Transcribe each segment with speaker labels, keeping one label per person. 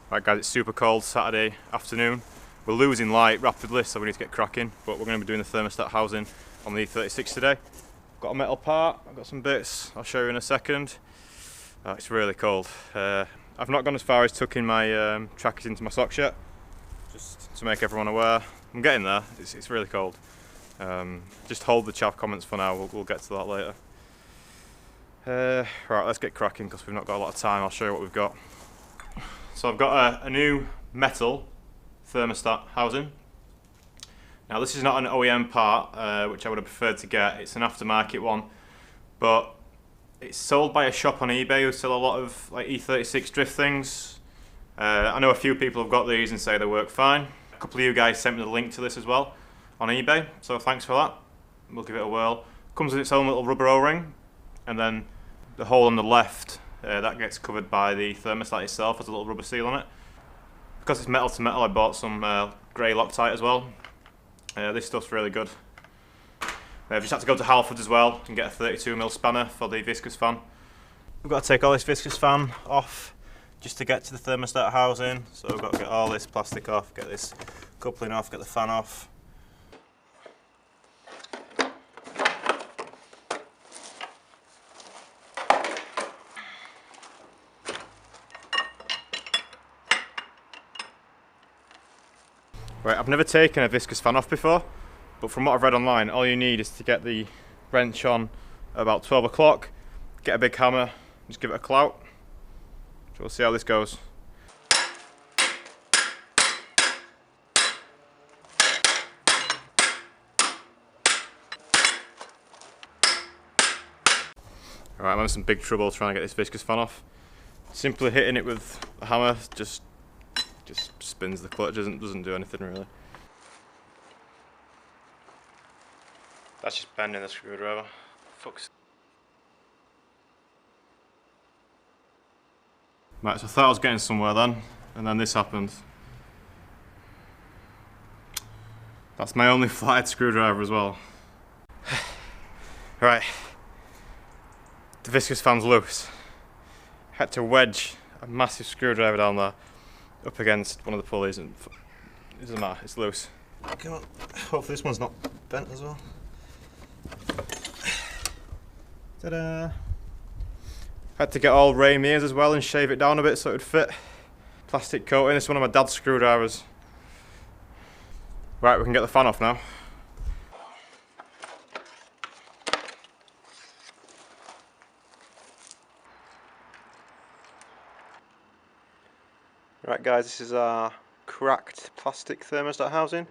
Speaker 1: Right guys, it's super cold Saturday afternoon. We're losing light rapidly, so we need to get cracking, but we're going to be doing the thermostat housing on the E36 today. Got a metal part, I've got some bits, I'll show you in a second. It's really cold. I've not gone as far as tucking my trackers into my socks yet, just to make everyone aware. I'm getting there, it's really cold. Just hold the chaff comments for now, we'll get to that later. Right, let's get cracking because we've not got a lot of time. I'll show you what we've got. So I've got a new metal thermostat housing. Now this is not an OEM part, which I would have preferred to get. It's an aftermarket one, but it's sold by a shop on eBay who sell a lot of like E36 drift things. I know a few people have got these and say they work fine. A couple of you guys sent me the link to this as well on eBay, so thanks for that. We'll give it a whirl. Comes with its own little rubber O-ring, and then the hole on the left, that gets covered by the thermostat itself, has a little rubber seal on it. Because it's metal to metal, I bought some grey Loctite as well. This stuff's really good. I've just had to go to Halfords as well and get a 32mm spanner for the Viscous fan. We've got to take all this Viscous fan off just to get to the thermostat housing. So we've got to get all this plastic off, get this coupling off, get the fan off. Right, I've never taken a Viscous fan off before, but from what I've read online, all you need is to get the wrench on about 12 o'clock, get a big hammer, just give it a clout. So we'll see how this goes. Alright, I'm having some big trouble trying to get this Viscous fan off. Simply hitting it with a hammer just spins the clutch, doesn't do anything really. That's just bending the screwdriver. Fuck's. Right, so I thought I was getting somewhere then, and then this happened. That's my only flathead screwdriver as well. Right, the Viscous fan's loose. Had to wedge a massive screwdriver down there up against one of the pulleys, and it doesn't matter, it's loose. Come on, hopefully this one's not bent as well. Ta-da! Had to get all ray mirrors as well and shave it down a bit so it would fit. Plastic coating, this is one of my dad's screwdrivers. Right, we can get the fan off now. Right guys, this is our cracked plastic thermostat housing.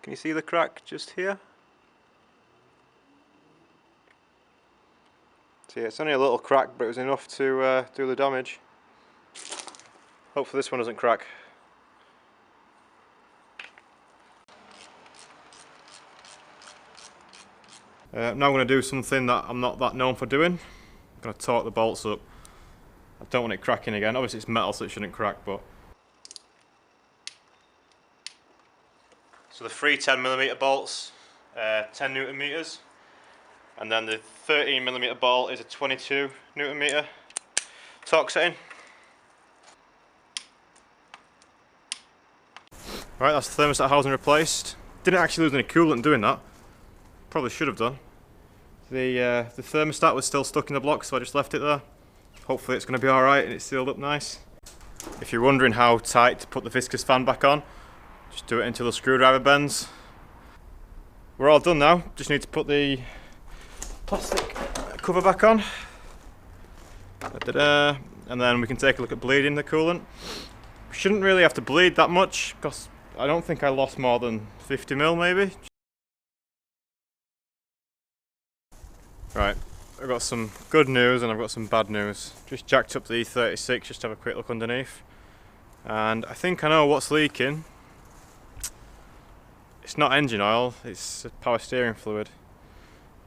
Speaker 1: Can you see the crack just here? So yeah, it's only a little crack, but it was enough to do the damage. Hopefully this one doesn't crack. Now I'm going to do something that I'm not that known for doing. I'm going to torque the bolts up. I don't want it cracking again. Obviously it's metal so it shouldn't crack, but... So the three 10mm bolts, 10 Newton meters, and then the 13mm bolt is a 22 Newton meter torque setting. Right, that's the thermostat housing replaced. Didn't actually lose any coolant doing that. Probably should have done. The thermostat was still stuck in the block, so I just left it there. Hopefully it's going to be alright and it's sealed up nice. If you're wondering how tight to put the Viscous fan back on, just do it until the screwdriver bends. We're all done now, just need to put the plastic cover back on. Da-da-da. And then we can take a look at bleeding the coolant. We shouldn't really have to bleed that much because I don't think I lost more than 50mm maybe. Right, I've got some good news and I've got some bad news. Just jacked up the E36 just to have a quick look underneath. And I think I know what's leaking. It's not engine oil, it's power steering fluid.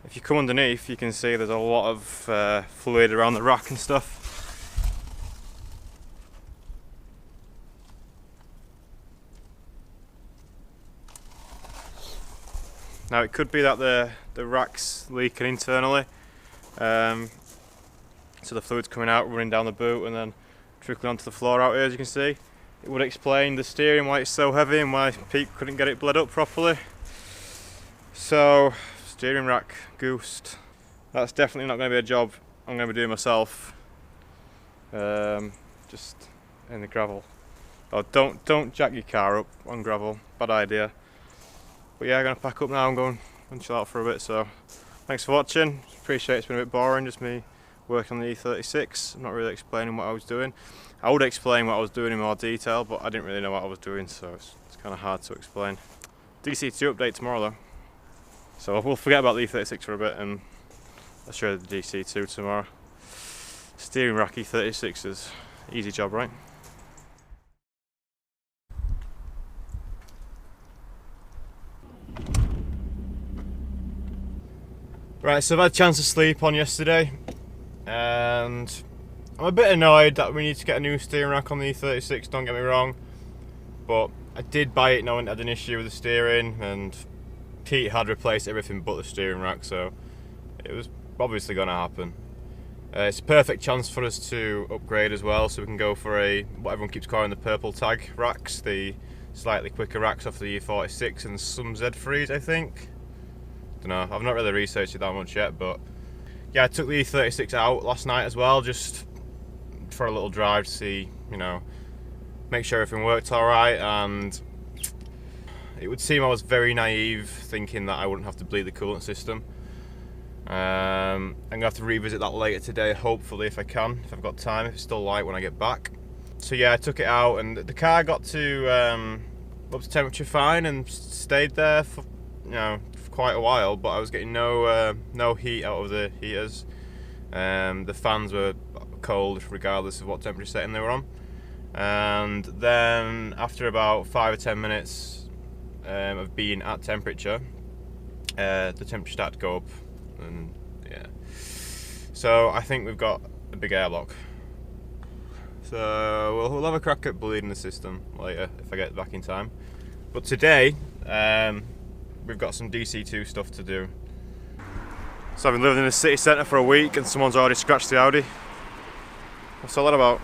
Speaker 1: If you come underneath you can see there's a lot of fluid around the rack and stuff. Now it could be that the rack's leaking internally, so the fluid's coming out, running down the boot and then trickling onto the floor out here as you can see. it would explain the steering, why it's so heavy and why Pete couldn't get it bled up properly. So, steering rack goosed. That's definitely not going to be a job I'm going to be doing myself. Just in the gravel. Oh, don't jack your car up on gravel. Bad idea. But yeah, I'm going to pack up now and go and chill out for a bit. So, thanks for watching. Appreciate it's been a bit boring, just me working on the E36. I'm not really explaining what I was doing. I would explain what I was doing in more detail, but I didn't really know what I was doing, so it's kind of hard to explain. DC2 update tomorrow though. So we'll forget about the E36 for a bit and I'll show you the DC2 tomorrow. Steering rack E36s. Easy job, right? Right, so I've had a chance to sleep on yesterday and I'm a bit annoyed that we need to get a new steering rack on the E36, don't get me wrong, but I did buy it knowing it had an issue with the steering, and Pete had replaced everything but the steering rack, so it was obviously going to happen. It's a perfect chance for us to upgrade as well, so we can go for what everyone keeps calling the purple tag racks, the slightly quicker racks off the E46 and some Z3s, I think. Don't know, I've not really researched it that much yet, but yeah, I took the E36 out last night as well, just for a little drive to see, you know, make sure everything worked alright, and it would seem I was very naive thinking that I wouldn't have to bleed the coolant system. I'm going to have to revisit that later today, hopefully, if I can, if I've got time, if it's still light when I get back. So yeah, I took it out and the car got to up to temperature fine and stayed there for, you know, for quite a while, but I was getting no heat out of the heaters. The fans were cold regardless of what temperature setting they were on, and then after about 5 or 10 minutes of being at temperature, the temperature started to go up, and yeah, so I think we've got a big airlock. So we'll have a crack at bleeding the system later if I get back in time, but today we've got some DC2 stuff to do. So I've been living in the city centre for a week and someone's already scratched the Audi. What's all that about?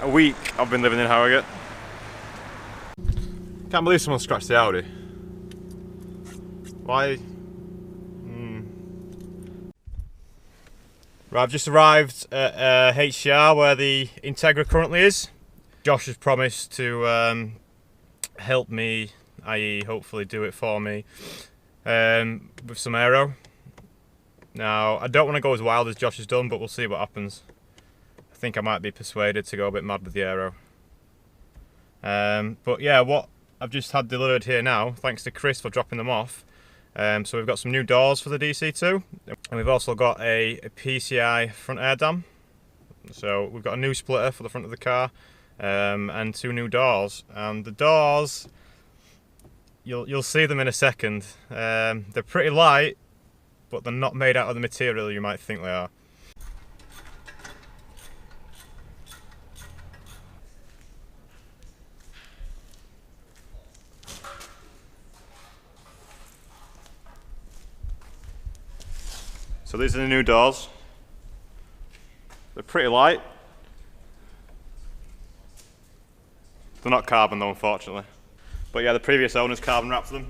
Speaker 1: A week I've been living in Harrogate. Can't believe someone scratched the Audi. Why? Right, I've just arrived at HCR where the Integra currently is. Josh has promised to help me, i.e. hopefully do it for me, with some aero. Now, I don't want to go as wild as Josh has done, but we'll see what happens. I think I might be persuaded to go a bit mad with the aero. But yeah, what I've just had delivered here now, thanks to Chris for dropping them off. So we've got some new doors for the DC2, and we've also got a PCI front air dam. So we've got a new splitter for the front of the car, and 2 new doors. And the doors, you'll see them in a second. They're pretty light, but they're not made out of the material you might think they are. So these are the new doors. They're pretty light. They're not carbon though, unfortunately. But yeah, the previous owners carbon wrapped them.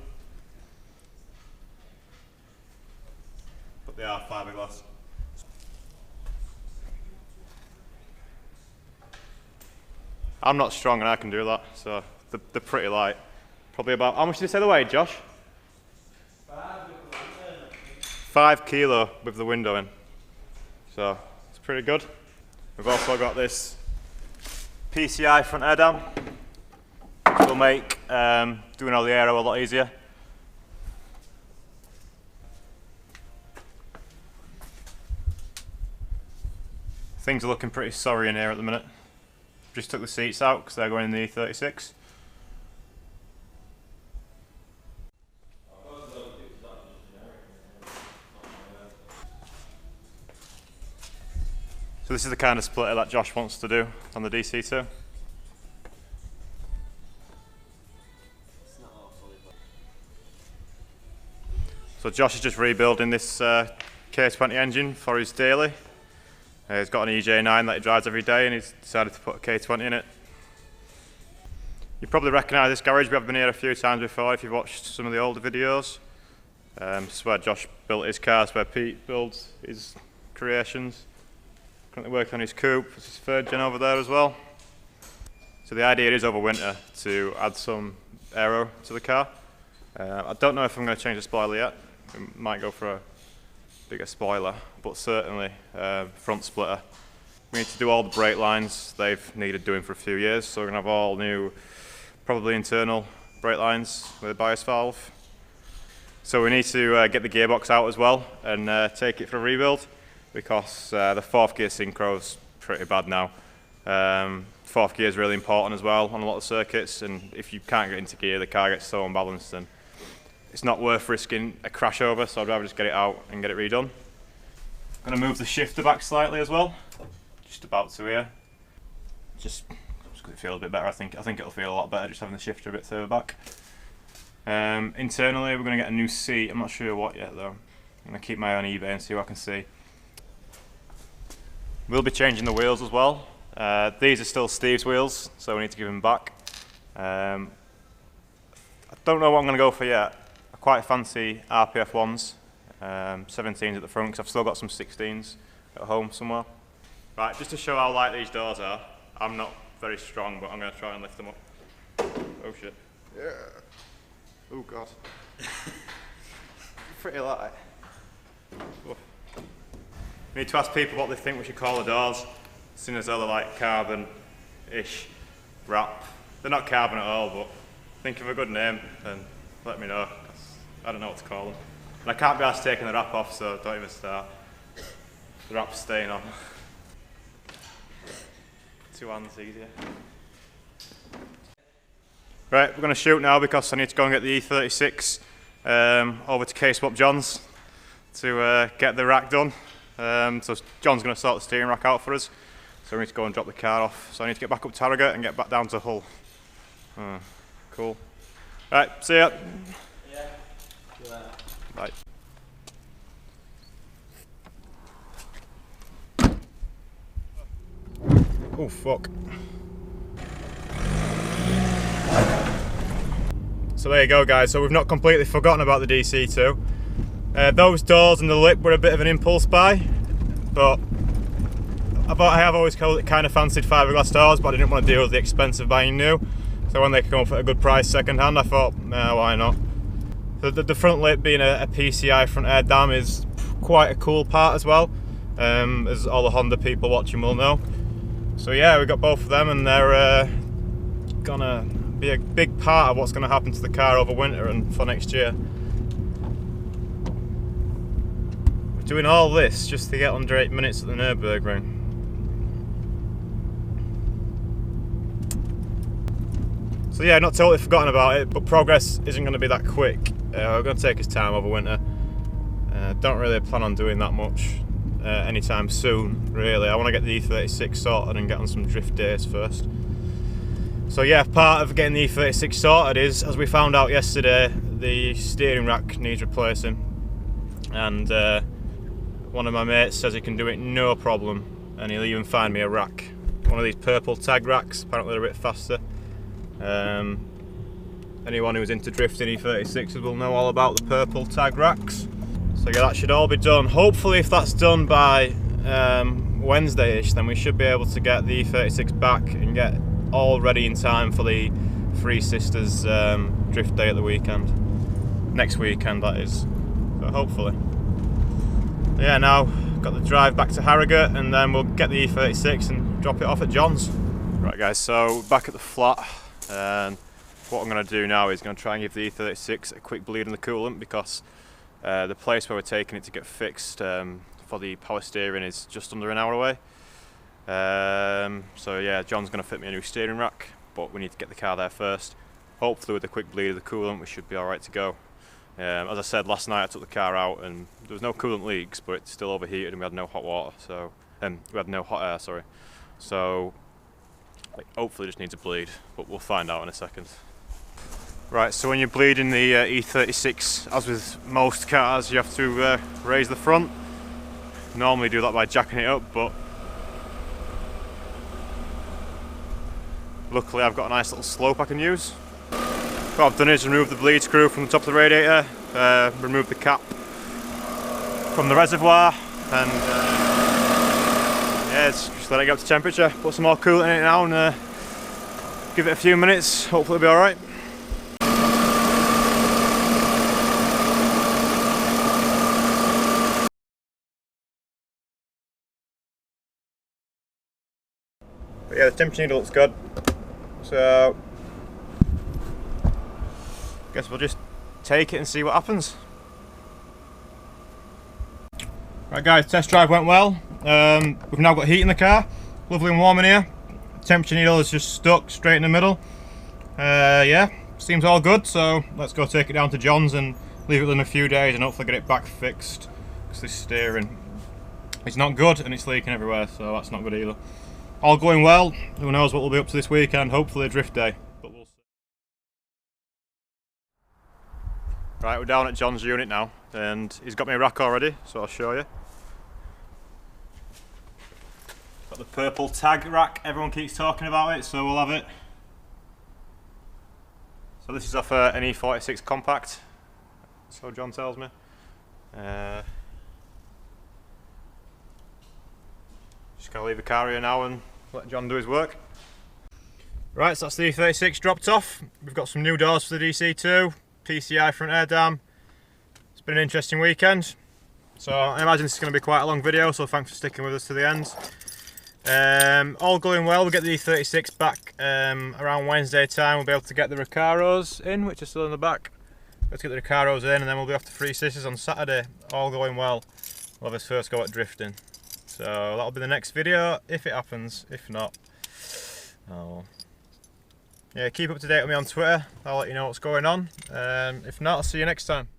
Speaker 1: But they are fiberglass. I'm not strong and I can do that, so they're pretty light. Probably about, how much did you say they weighed, Josh? 5 kilo with the window in. So it's pretty good. We've also got this PCI front air dam, which will make doing all the aero a lot easier. Things are looking pretty sorry in here at the minute. Just took the seats out because they're going in the E36. So this is the kind of splitter that Josh wants to do on the DC2. So Josh is just rebuilding this K20 engine for his daily. He's got an EJ9 that he drives every day, and he's decided to put a K20 in it. You probably recognise this garage. We have been here a few times before if you've watched some of the older videos. This is where Josh built his cars, where Pete builds his creations. Currently working on his coupe. It's his third gen over there as well. So the idea is over winter to add some aero to the car. I don't know if I'm going to change the spoiler yet. We might go for a bigger spoiler, but certainly front splitter. We need to do all the brake lines. They've needed doing for a few years, so we're going to have all new, probably internal brake lines with a bias valve. So we need to get the gearbox out as well and take it for a rebuild, because the fourth gear synchro's pretty bad now. Fourth gear is really important as well on a lot of circuits, and if you can't get into gear, the car gets so unbalanced and it's not worth risking a crash over, so I'd rather just get it out and get it redone. I'm going to move the shifter back slightly as well, just about to here. Just because it feels a bit better, I think it'll feel a lot better just having the shifter a bit further back. Internally we're going to get a new seat. I'm not sure what yet though. I'm going to keep my eye on eBay and see what I can see. We'll be changing the wheels as well. These are still Steve's wheels, so we need to give them back. I don't know what I'm going to go for yet. I quite fancy RPF ones, 17s at the front, because I've still got some 16s at home somewhere. Right, just to show how light these doors are, I'm not very strong, but I'm going to try and lift them up. Oh shit. Yeah. Oh god. Pretty light. Oh. We need to ask people what they think we should call the doors, seeing as though they're like carbon-ish wrap. They're not carbon at all, but think of a good name and let me know. I don't know what to call them. And I can't be asked taking the wrap off, so don't even start. The wrap's staying on. 2 hands easier. Right, we're going to shoot now because I need to go and get the E36 over to K-Swap John's to get the rack done. So John's going to sort the steering rack out for us, so we need to go and drop the car off. So I need to get back up to Harrogate and get back down to Hull. Cool. Right, see ya.
Speaker 2: Yeah. See you later.
Speaker 1: Bye. Oh fuck. So there you go guys, so we've not completely forgotten about the DC2. Those doors and the lip were a bit of an impulse buy, but I have always kind of fancied fiberglass doors, but I didn't want to deal with the expense of buying new. So when they come up at a good price second hand, I thought, nah, why not? The front lip being a PCI front air dam is quite a cool part as well, as all the Honda people watching will know. So yeah, we got both of them, and they're gonna be a big part of what's gonna happen to the car over winter and for next year. We're doing all this just to get under 8 minutes at the Nürburgring. So yeah, not totally forgotten about it, but progress isn't going to be that quick. We're going to take his time over winter. Don't really plan on doing that much anytime soon, really. I want to get the E36 sorted and get on some drift days first. So yeah, part of getting the E36 sorted is, as we found out yesterday, the steering rack needs replacing. And one of my mates says he can do it no problem, and he'll even find me a rack. One of these purple tag racks, apparently they're a bit faster. Anyone who's into drifting E36s will know all about the purple tag racks. So yeah, that should all be done. Hopefully if that's done by Wednesday-ish, then we should be able to get the E36 back and get all ready in time for the Three Sisters drift day at the weekend. Next weekend, that is. So hopefully. Yeah, now got the drive back to Harrogate, and then we'll get the E36 and drop it off at John's. Right guys, so back at the flat. And what I'm going to do now is going to try and give the E36 a quick bleed in the coolant, because the place where we're taking it to get fixed for the power steering is just under an hour away. So yeah, John's going to fit me a new steering rack, but we need to get the car there first. Hopefully with a quick bleed of the coolant we should be alright to go. As I said, last night I took the car out and there was no coolant leaks, but it still overheated and we had no hot water, so we had no hot air, sorry. So hopefully just needs a bleed, but we'll find out in a second. Right, so when you're bleeding the E36, as with most cars, you have to raise the front. Normally do that by jacking it up, but luckily I've got a nice little slope I can use. What I've done is remove the bleed screw from the top of the radiator, remove the cap from the reservoir, and yeah, just let it get up to temperature. Put some more coolant in it now and give it a few minutes, hopefully it'll be alright. But yeah, the temperature needle looks good, so guess we'll just take it and see what happens. Right guys, test drive went well. We've now got heat in the car, lovely and warm in here. Temperature needle is just stuck straight in the middle. Yeah, seems all good, so let's go take it down to John's and leave it in a few days and hopefully get it back fixed, because this steering is not good and it's leaking everywhere, so that's not good either. All going well. Who knows what we'll be up to this weekend, hopefully a drift day, but we'll see. Right, we're down at John's unit now and he's got me a rack already, so I'll show you. Got the purple tag rack, everyone keeps talking about it, so we'll have it. So this is off an E36 compact, so John tells me. Just gonna leave the car here now and let John do his work. Right, so that's the E36 dropped off. We've got some new doors for the DC2, PCI front air dam. It's been an interesting weekend. So I imagine this is going to be quite a long video, so thanks for sticking with us to the end. All going well. We'll get the E36 back around Wednesday time. We'll be able to get the Recaros in, which are still in the back. Let's get the Recaros in and then we'll be off to Three Sisters on Saturday. All going well. We'll have his first go at drifting. So that'll be the next video, if it happens. If not, oh. Yeah, keep up to date with me on Twitter. I'll let you know what's going on. If not, I'll see you next time.